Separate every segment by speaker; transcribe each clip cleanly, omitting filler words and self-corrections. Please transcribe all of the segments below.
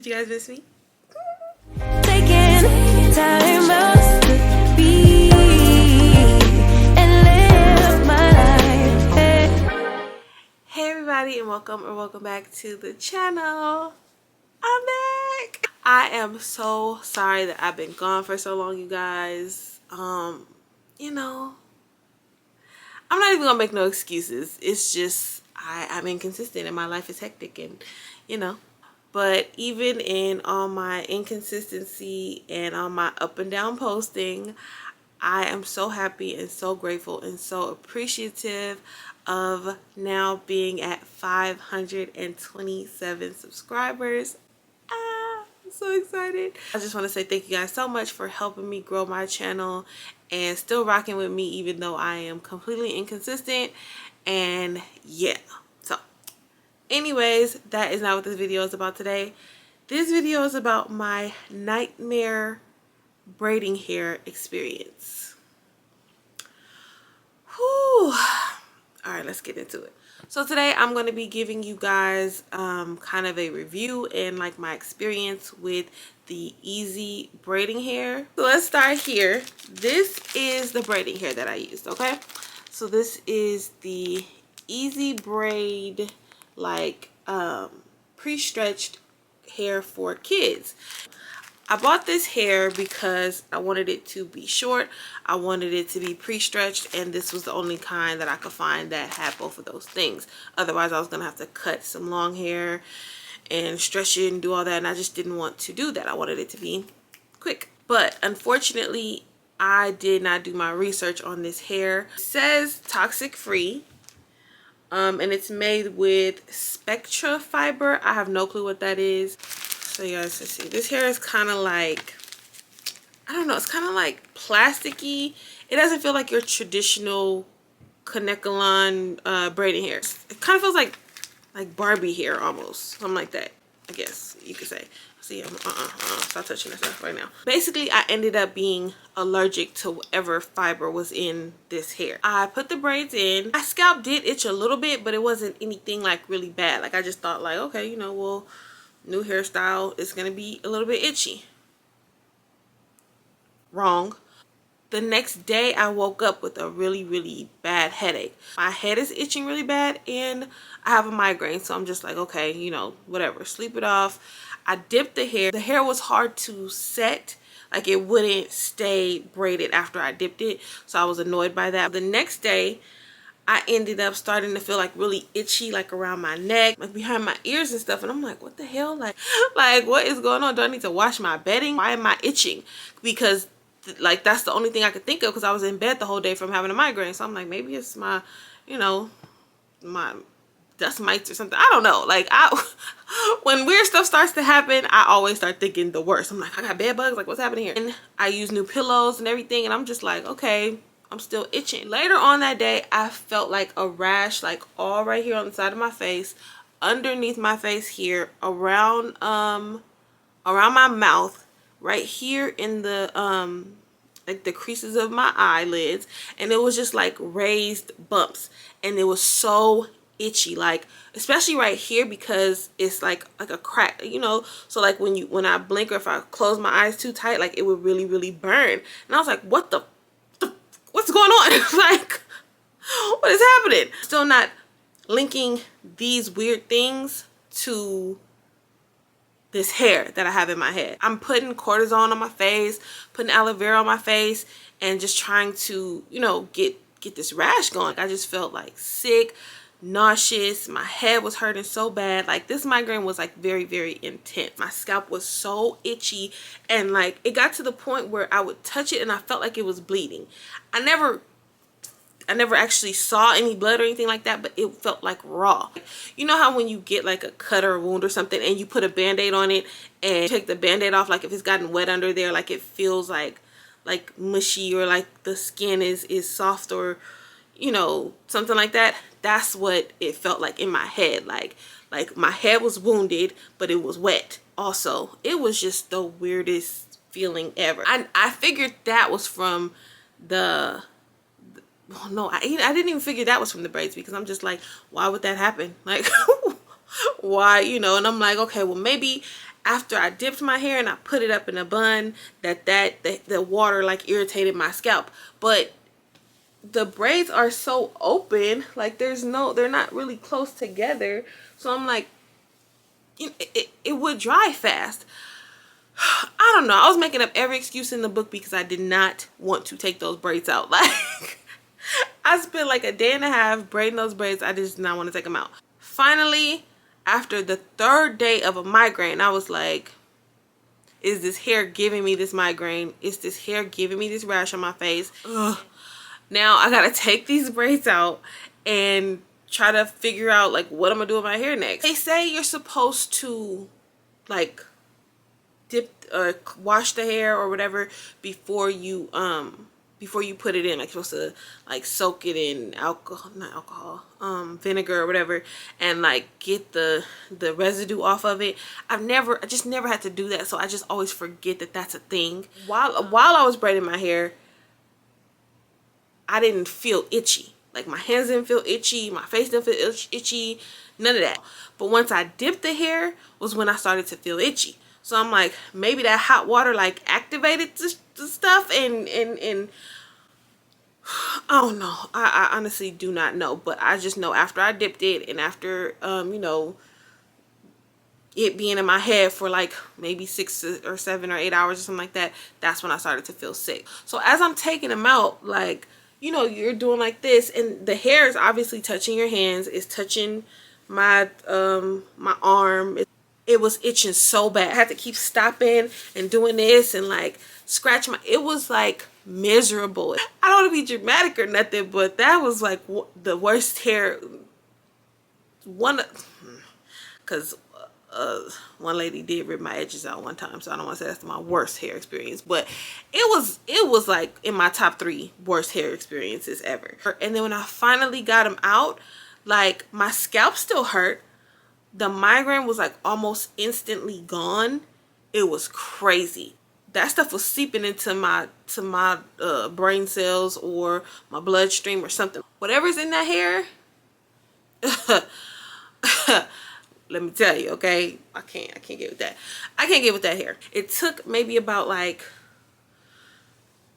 Speaker 1: Did you guys miss me?
Speaker 2: Taking time out to be and live my life.
Speaker 1: Hey everybody, and welcome back to the channel. I'm back. I am so sorry that I've been gone for so long, you guys. You know, I'm not even gonna make no excuses. It's just I'm inconsistent and my life is hectic, and you know. But even in all my inconsistency and all my up and down posting, I am so happy and so grateful and so appreciative of now being at 527 subscribers. I'm so excited. I just want to say thank you guys so much for helping me grow my channel and still rocking with me even though I am completely inconsistent. And yeah, so anyways, that is not what this video is about today. This video is about my nightmare braiding hair experience. Whew. All right, let's get into it. So today I'm going to be giving you guys kind of a review and like my experience with the easy braiding hair. So let's start here. This is the braiding hair that I used, okay? So this is the easy braid, like pre-stretched hair for kids. I bought this hair because I wanted it to be short, I wanted it to be pre-stretched, and this was the only kind that I could find that had both of those things. Otherwise I was gonna have to cut some long hair and stretch it and do all that, and I just didn't want to do that. I wanted it to be quick. But unfortunately I did not do my research on this hair. It says toxic free. And it's made with Spectra fiber. I have no clue what that is. So you guys can see, this hair is kind of like, I don't know, it's kind of like plasticky. It doesn't feel like your traditional Kanekalon braiding hair. It kind of feels like Barbie hair almost, something like that, I guess you could say. See, stop touching myself right now. Basically, I ended up being allergic to whatever fiber was in this hair. I put the braids in. My scalp did itch a little bit, but it wasn't anything like really bad. Like I just thought like, okay, you know, well, new hairstyle is gonna be a little bit itchy. Wrong. The next day I woke up with a really bad headache. My head is itching really bad and I have a migraine, so I'm just like, okay, you know, whatever, sleep it off. I dipped the hair. The hair was hard to set, like it wouldn't stay braided after I dipped it, so I was annoyed by that. The next day I ended up starting to feel like really itchy, like around my neck, like behind my ears and stuff, and I'm like, what the hell, like what is going on? Do I need to wash my bedding? Why am I itching? Because like that's the only thing I could think of, because I was in bed the whole day from having a migraine. So I'm like, maybe it's my, you know, my dust mites or something. I don't know. Like when weird stuff starts to happen, I always start thinking the worst. I'm like, I got bed bugs, like what's happening here? And I use new pillows and everything, and I'm just like, okay, I'm still itching. Later on that day, I felt like a rash, like all right here on the side of my face, underneath my face here, around my mouth, right here in the like the creases of my eyelids, and it was just like raised bumps, and it was so itchy, like especially right here because it's like a crack, you know, so like when I blink or if I close my eyes too tight, like it would really burn. And I was like, what the what's going on? Like, what is happening? Still not linking these weird things to this hair that I have in my head. I'm putting cortisone on my face, putting aloe vera on my face, and just trying to, you know, get this rash going. I just felt like sick, nauseous. My head was hurting so bad. Like this migraine was like very intense. My scalp was so itchy, and like it got to the point where I would touch it and I felt like it was bleeding. I never actually saw any blood or anything like that, but it felt like raw. You know how when you get like a cut or a wound or something and you put a band-aid on it and take the band-aid off, like if it's gotten wet under there, like it feels like mushy, or like the skin is soft, or you know, something like that. That's what it felt like in my head. Like my head was wounded, but it was wet also. It was just the weirdest feeling ever. I figured that was from the well, no, I didn't even figure that was from the braids, because I'm just like, why would that happen? Like why, you know? And I'm like, okay, well maybe after I dipped my hair and I put it up in a bun, the water like irritated my scalp. But the braids are so open, like they're not really close together. So I'm like, it would dry fast. I don't know. I was making up every excuse in the book because I did not want to take those braids out. Like, I spent like a day and a half braiding those braids. I just did not want to take them out. Finally, after the 3rd day of a migraine, I was like, is this hair giving me this migraine? Is this hair giving me this rash on my face? Ugh. Now I gotta take these braids out and try to figure out like what I'm gonna do with my hair next. They say you're supposed to like dip or wash the hair or whatever before you put it in. Like you're supposed to like soak it in vinegar or whatever, and like get the residue off of it. I just never had to do that, so I just always forget that that's a thing. While I was braiding my hair, I didn't feel itchy. Like my hands didn't feel itchy, my face didn't feel itchy, none of that. But once I dipped the hair was when I started to feel itchy. So I'm like, maybe that hot water like activated the stuff, and I don't know. I honestly do not know, but I just know after I dipped it and after you know, it being in my head for like maybe 6 or 7 or 8 hours or something like that, that's when I started to feel sick. So as I'm taking them out, like, you know, you're doing like this, and the hair is obviously touching your hands, it's touching my my arm. It was itching so bad. I had to keep stopping and doing this and like scratch it was like miserable. I don't want to be dramatic or nothing, but that was like the worst hair. Because one lady did rip my edges out one time, so I don't want to say that's my worst hair experience, but it was like in my top 3 worst hair experiences ever. And then when I finally got them out, like my scalp still hurt. The migraine was like almost instantly gone. It was crazy. That stuff was seeping into my brain cells or my bloodstream or something. Whatever's in that hair, let me tell you, okay? I can't get with that. I can't get with that hair. It took maybe about like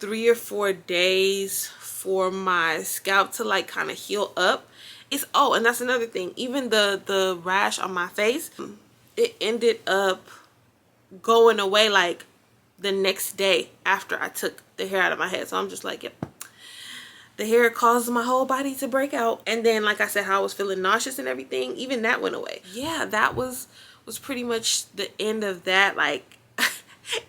Speaker 1: 3 or 4 days for my scalp to like kind of heal up. And that's another thing. Even the rash on my face, it ended up going away like the next day after I took the hair out of my head. So I'm just like, yep. The hair caused my whole body to break out. And then, like I said, how I was feeling nauseous and everything, even that went away. Yeah, that was pretty much the end of that. Like,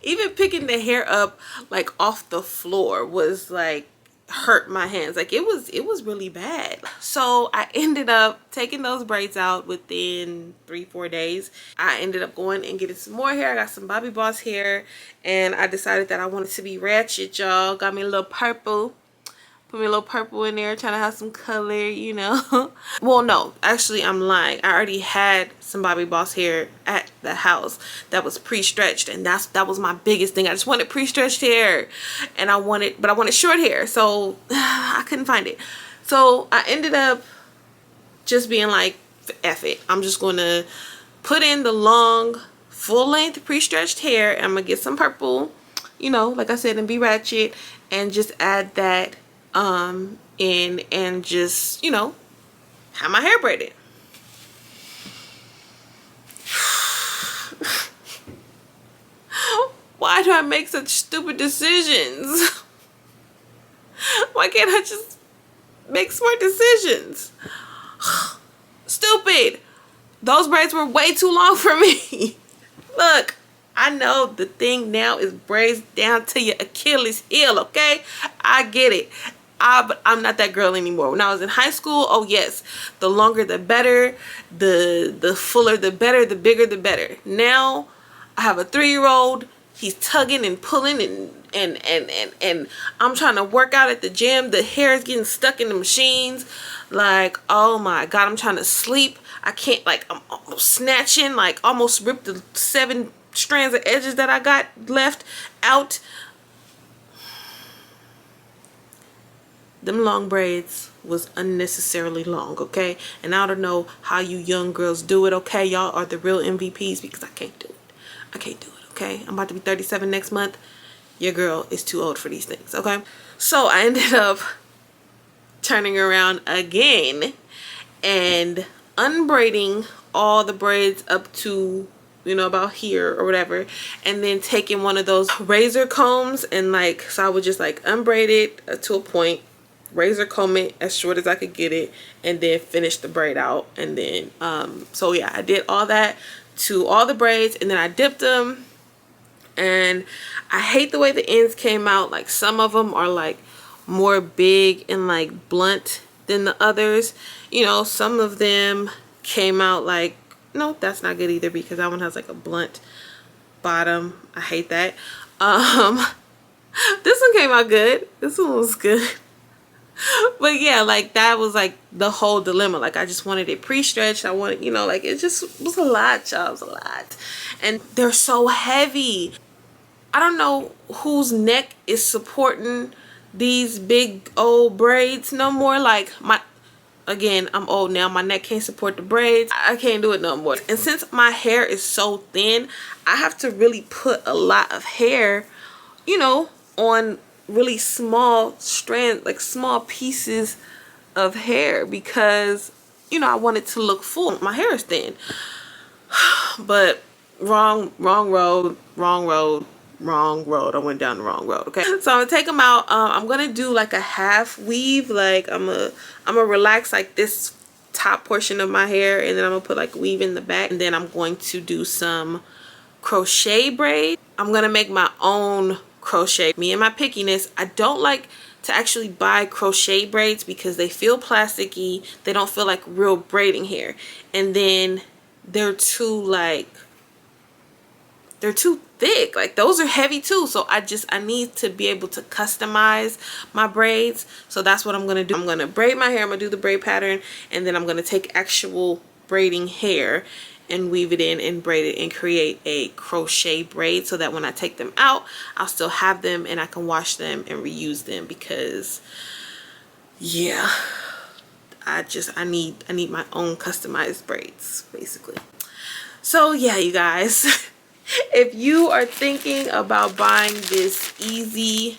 Speaker 1: even picking the hair up like off the floor was like hurt my hands. Like it was really bad. So I ended up taking those braids out within 3-4 days. I ended up going and getting some more hair. I got some Bobby Boss hair, and I decided that I wanted to be ratchet, y'all. Got me a little purple. Put me a little purple in there, trying to have some color, you know. Well, no, actually I'm lying. I already had some Bobby Boss hair at the house that was pre-stretched, and that was my biggest thing. I just wanted pre-stretched hair, and I wanted short hair, so I couldn't find it. So I ended up just being like, F it. I'm just gonna put in the long, full-length pre-stretched hair, and I'm gonna get some purple, you know, like I said, and be ratchet, and just add that in and just, you know, have my hair braided. Why do I make such stupid decisions? Why can't I just make smart decisions? Stupid. Those braids were way too long for me. Look, I know the thing now is braids down to your Achilles heel, okay? I get it. But I'm not that girl anymore. When I was in high school, oh yes, the longer the better, the fuller the better, the bigger the better. Now I have a 3-year-old. He's tugging and pulling, and I'm trying to work out at the gym. The hair is getting stuck in the machines. Like, oh my God, I'm trying to sleep. I can't, like, I'm almost snatching, like almost ripped the 7 strands of edges that I got left out. Them long braids was unnecessarily long, okay? And I don't know how you young girls do it, okay? Y'all are the real MVPs, because I can't do it. I can't do it, okay? I'm about to be 37 next month. Your girl is too old for these things, okay? So I ended up turning around again and unbraiding all the braids up to, you know, about here or whatever, and then taking one of those razor combs and like, so I would just like unbraid it to a point, razor comb it as short as I could get it, and then finish the braid out. And then so yeah, I did all that to all the braids, and then I dipped them. And I hate the way the ends came out. Like some of them are like more big and like blunt than the others, you know. Some of them came out like, no, that's not good either, because that one has like a blunt bottom. I hate that. This one came out good. This one was good. But yeah, like that was like the whole dilemma. Like I just wanted it pre-stretched. I wanted, you know, like it just was a lot, y'all. It was a lot. And they're so heavy. I don't know whose neck is supporting these big old braids no more. Like again, I'm old now. My neck can't support the braids. I can't do it no more. And since my hair is so thin, I have to really put a lot of hair, you know, on really small strands, like small pieces of hair, because, you know, I want it to look full. My hair is thin. But wrong road. I went down the wrong road. Okay, so I'm gonna take them out. I'm gonna do like a half weave. Like I'm gonna relax like this top portion of my hair, and then I'm gonna put like weave in the back, and then I'm going to do some crochet braid. I'm gonna make my own crochet. Me and my pickiness, I don't like to actually buy crochet braids because they feel plasticky. They don't feel like real braiding hair, and then they're too thick. Like those are heavy too. So I need to be able to customize my braids. So that's what I'm gonna do. I'm gonna braid my hair. I'm gonna do the braid pattern, and then I'm gonna take actual braiding hair and weave it in and braid it and create a crochet braid, so that when I take them out, I'll still have them and I can wash them and reuse them. Because yeah, I need my own customized braids basically. So yeah, you guys, if you are thinking about buying this easy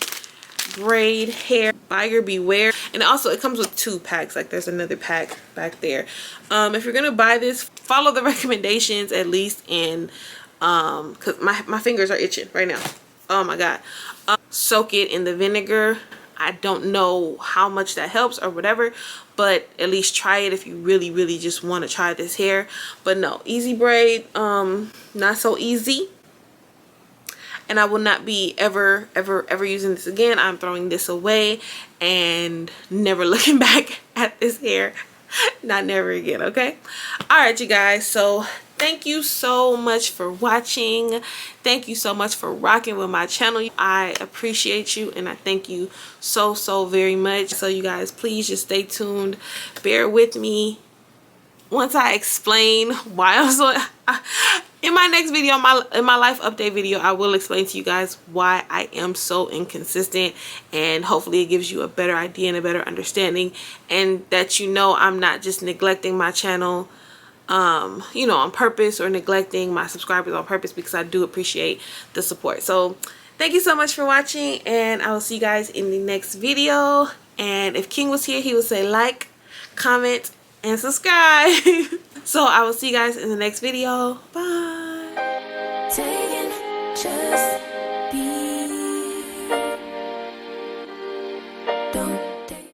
Speaker 1: braid hair, buyer beware. And also it comes with 2 packs. Like there's another pack back there. If you're gonna buy this, follow the recommendations at least, and because my fingers are itching right now. Oh my god. Soak it in the vinegar. I don't know how much that helps or whatever, but at least try it if you really just want to try this hair. But no, easy braid, not so easy. And I will not be ever using this again. I'm throwing this away and never looking back at this hair. Not never again, okay? All right, you guys. So thank you so much for watching. Thank you so much for rocking with my channel. I appreciate you, and I thank you so very much. So you guys, please just stay tuned. Bear with me once I explain why I'm so... in my next video, in my life update video, I will explain to you guys why I am so inconsistent, and hopefully it gives you a better idea and a better understanding, and that you know I'm not just neglecting my channel you know, on purpose, or neglecting my subscribers on purpose, because I do appreciate the support. So thank you so much for watching, and I will see you guys in the next video. And if King was here, he would say like, comment, and subscribe. So I will see you guys in the next video. Bye.
Speaker 2: Taking just be. Don't